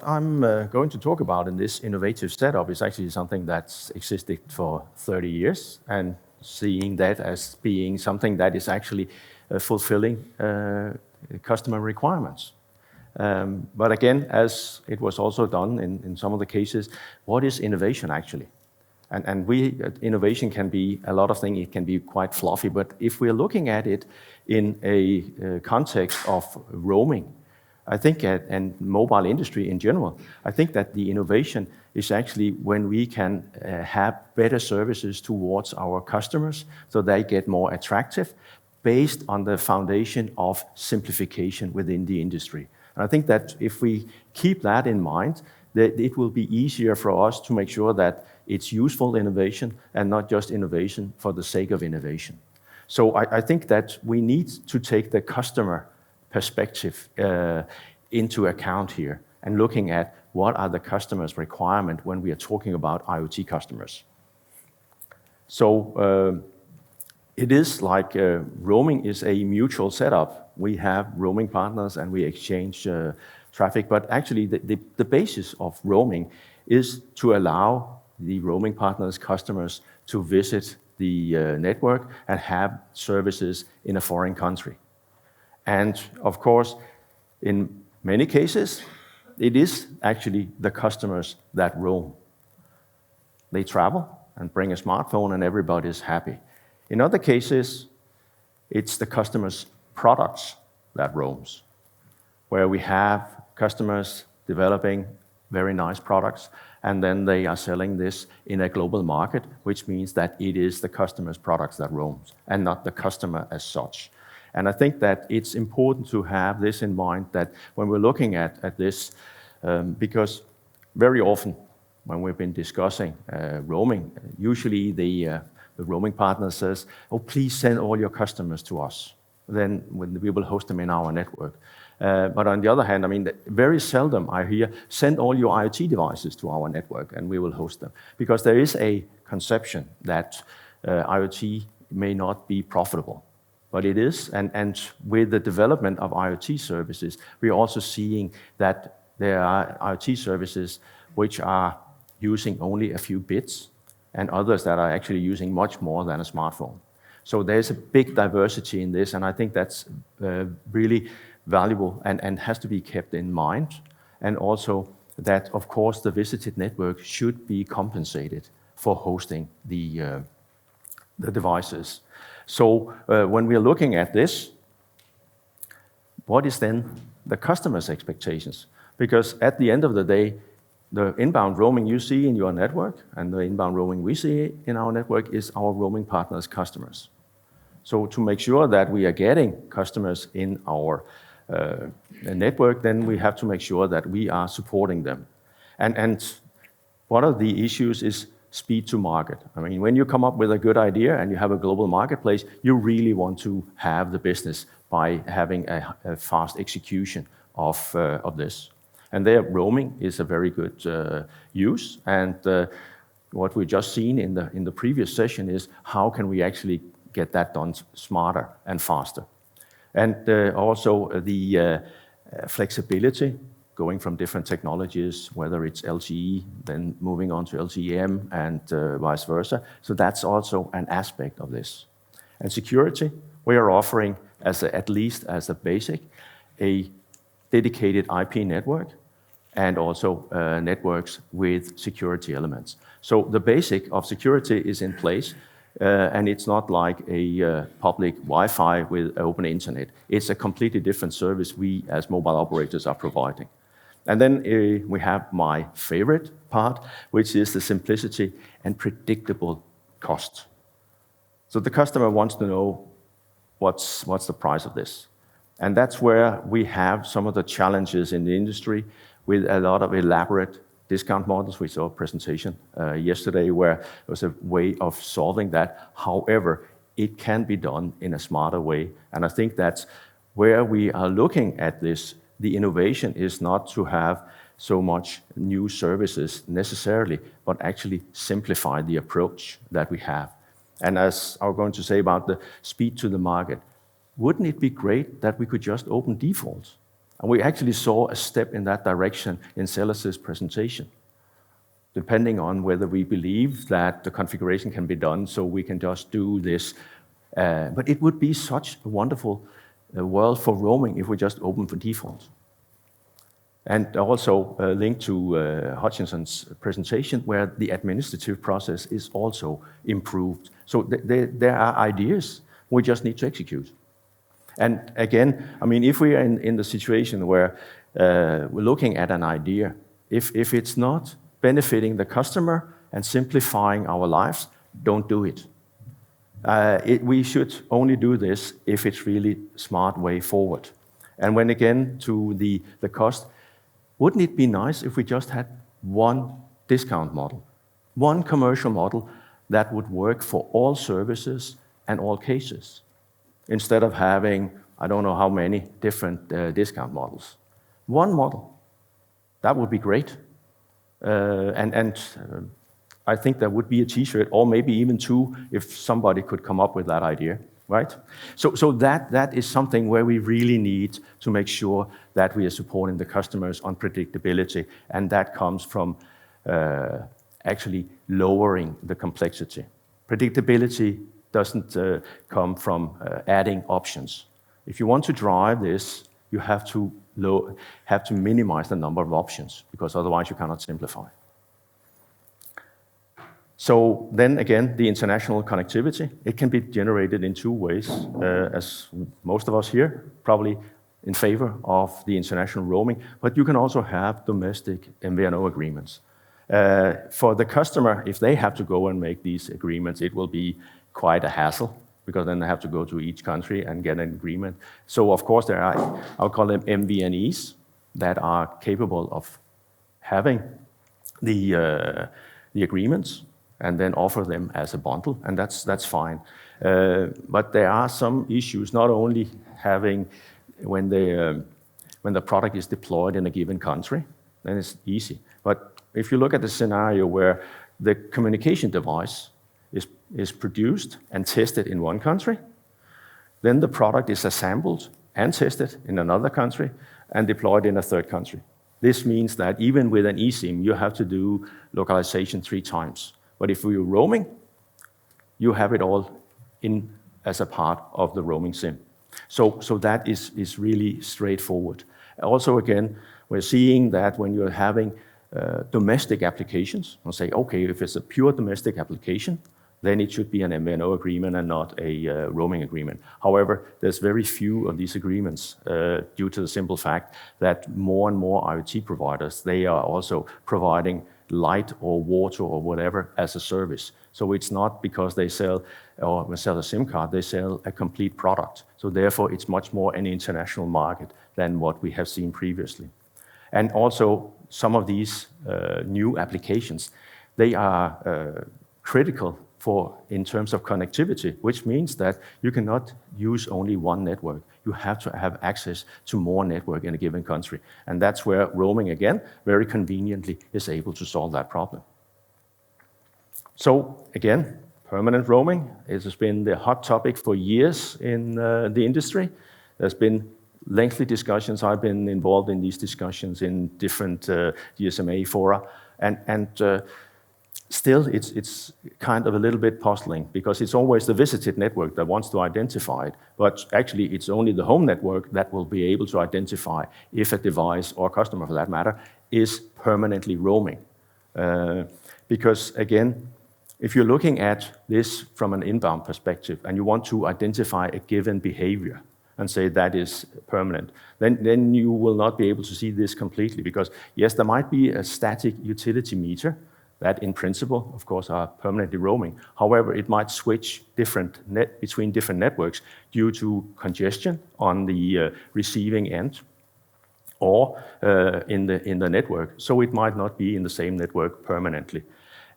I'm going to talk about in this innovative setup is actually something that's existed for 30 years and seeing that as being something that is actually fulfilling customer requirements. But again, as it was also done in some of the cases, what is innovation actually? And innovation can be a lot of things, it can be quite fluffy, but if we're looking at it in a context of roaming, I think, and mobile industry in general, I think that the innovation is actually when we can have better services towards our customers so they get more attractive based on the foundation of simplification within the industry. And I think that if we keep that in mind, that it will be easier for us to make sure that it's useful innovation and not just innovation for the sake of innovation. So I think that we need to take the customer perspective into account here and looking at what are the customer's requirements when we are talking about IoT customers. So it is like roaming is a mutual setup. We have roaming partners and we exchange traffic, but actually the basis of roaming is to allow the roaming partners' customers to visit the network and have services in a foreign country. And of course, in many cases, it is actually the customers that roam. They travel and bring a smartphone and everybody's happy. In other cases, it's the customer's products that roams, where we have customers developing very nice products, and then they are selling this in a global market, which means that it is the customer's products that roams and not the customer as such. And I think that it's important to have this in mind that when we're looking at this, because very often when we've been discussing roaming, usually the roaming partner says, oh, please send all your customers to us. Then we will host them in our network. But on the other hand, I mean, very seldom I hear, send all your IoT devices to our network and we will host them. Because there is a conception that IoT may not be profitable. But it is, and with the development of IoT services, we're also seeing that there are IoT services which are using only a few bits, and others that are actually using much more than a smartphone. So there's a big diversity in this, and I think that's really valuable and has to be kept in mind. And also that, of course, the visited network should be compensated for hosting the devices. So when we are looking at this, what is then the customer's expectations? Because at the end of the day, the inbound roaming you see in your network and the inbound roaming we see in our network is our roaming partners' customers. So to make sure that we are getting customers in our network, then we have to make sure that we are supporting them. And one of the issues is speed to market. I mean, when you come up with a good idea and you have a global marketplace, you really want to have the business by having a fast execution of this. And there, roaming is a very good use. And what we've just seen in the previous session is how can we actually get that done smarter and faster. And also the flexibility going from different technologies, whether it's LTE, then moving on to LTE-M and vice versa. So that's also an aspect of this. And security, we are offering, at least as a basic, a dedicated IP network and also networks with security elements. So the basic of security is in place, and it's not like a public Wi-Fi with open internet. It's a completely different service we as mobile operators are providing. And then we have my favorite part, which is the simplicity and predictable cost. So the customer wants to know what's the price of this. And that's where we have some of the challenges in the industry with a lot of elaborate discount models. We saw a presentation yesterday where there was a way of solving that. However, it can be done in a smarter way. And I think that's where we are looking at this. The innovation is not to have so much new services necessarily, but actually simplify the approach that we have. And as I'm going to say about the speed to the market, wouldn't it be great that we could just open defaults? And we actually saw a step in that direction in Celes' presentation, depending on whether we believe that the configuration can be done so we can just do this. But it would be such a wonderful world for roaming if we just open for default. And also linked to Hutchinson's presentation, where the administrative process is also improved. So there are ideas, we just need to execute. And again, I mean, if we are in the situation where we're looking at an idea, if it's not benefiting the customer and simplifying our lives, don't do it. We should only do this if it's really smart way forward. And when again to the cost, wouldn't it be nice if we just had one discount model, one commercial model that would work for all services and all cases, instead of having, I don't know how many different discount models. One model, that would be great. I think there would be a t-shirt, or maybe even two, if somebody could come up with that idea, right? So that is something where we really need to make sure that we are supporting the customers on predictability, and that comes from actually lowering the complexity. Predictability doesn't come from adding options. If you want to drive this, you have to minimize the number of options, because otherwise you cannot simplify. So then again, the international connectivity, it can be generated in two ways, as most of us here probably in favor of the international roaming, but you can also have domestic MVNO agreements. For the customer, if they have to go and make these agreements, it will be quite a hassle, because then they have to go to each country and get an agreement. So of course there are, I'll call them MVNEs, that are capable of having the agreements and then offer them as a bundle, and that's fine. But there are some issues, not only having when the product is deployed in a given country, then it's easy. But if you look at the scenario where the communication device is produced and tested in one country, then the product is assembled and tested in another country and deployed in a third country. This means that even with an eSIM, you have to do localization 3 times. But if you're roaming, you have it all in as a part of the roaming SIM. So that is really straightforward. Also, again, we're seeing that when you're having domestic applications, we'll say, okay, if it's a pure domestic application, then it should be an MVNO agreement and not a roaming agreement. However, there's very few of these agreements due to the simple fact that more and more IoT providers, they are also providing light or water or whatever as a service. So it's not because they sell a SIM card, they sell a complete product. So therefore, it's much more an international market than what we have seen previously. And also, some of these new applications, they are critical in terms of connectivity, which means that you cannot use only one network. You have to have access to more network in a given country. And that's where roaming, again, very conveniently is able to solve that problem. So again, permanent roaming, it has been the hot topic for years in the industry. There's been lengthy discussions. I've been involved in these discussions in different GSMA fora. And still, it's kind of a little bit puzzling, because it's always the visited network that wants to identify it, but actually it's only the home network that will be able to identify if a device, or customer for that matter, is permanently roaming. Because again, if you're looking at this from an inbound perspective and you want to identify a given behavior and say that is permanent, then you will not be able to see this completely, because yes, there might be a static utility meter that in principle, of course, are permanently roaming. However, it might switch between different networks due to congestion on the receiving end or in the network. So it might not be in the same network permanently.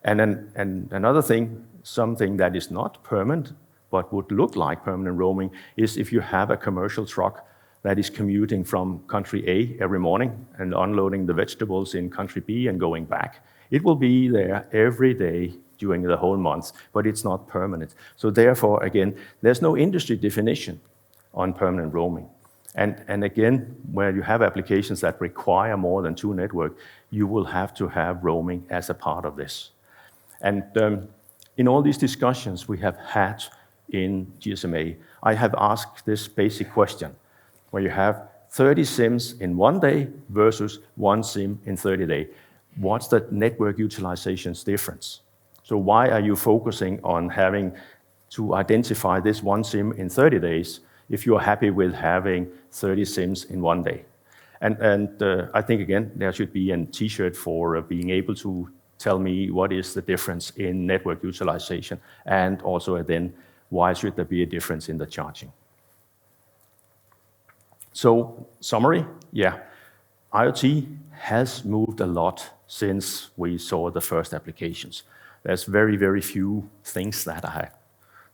And another thing, something that is not permanent, but would look like permanent roaming, is if you have a commercial truck that is commuting from country A every morning and unloading the vegetables in country B and going back. It will be there every day during the whole month, but it's not permanent. So therefore, again, there's no industry definition on permanent roaming. And again, where you have applications that require more than 2 network, you will have to have roaming as a part of this. And in all these discussions we have had in GSMA, I have asked this basic question, where you have 30 SIMs in 1 day versus 1 SIM in 30 days. What's the network utilization's difference? So why are you focusing on having to identify this 1 SIM in 30 days if you're happy with having 30 SIMs in 1 day? And I think, again, there should be a T-shirt for being able to tell me what is the difference in network utilization, and also then why should there be a difference in the charging. So, summary, yeah, IoT has moved a lot since we saw the first applications. There's very, very few things that are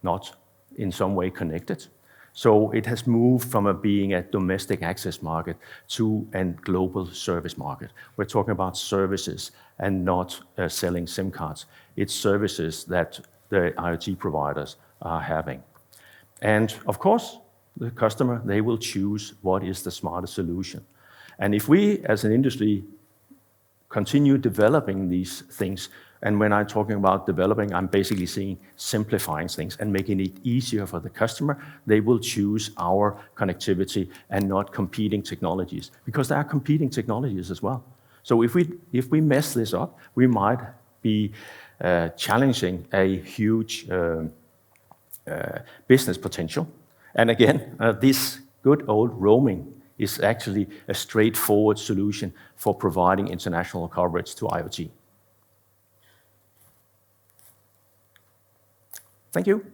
not in some way connected. So it has moved from being a domestic access market to a global service market. We're talking about services and not selling SIM cards. It's services that the IoT providers are having. And of course, the customer, they will choose what is the smartest solution. And if we, as an industry, continue developing these things, and when I'm talking about developing, I'm basically saying simplifying things and making it easier for the customer, they will choose our connectivity and not competing technologies, because there are competing technologies as well. So if we mess this up, we might be challenging a huge business potential. And again, this good old roaming is actually a straightforward solution for providing international coverage to IoT. Thank you.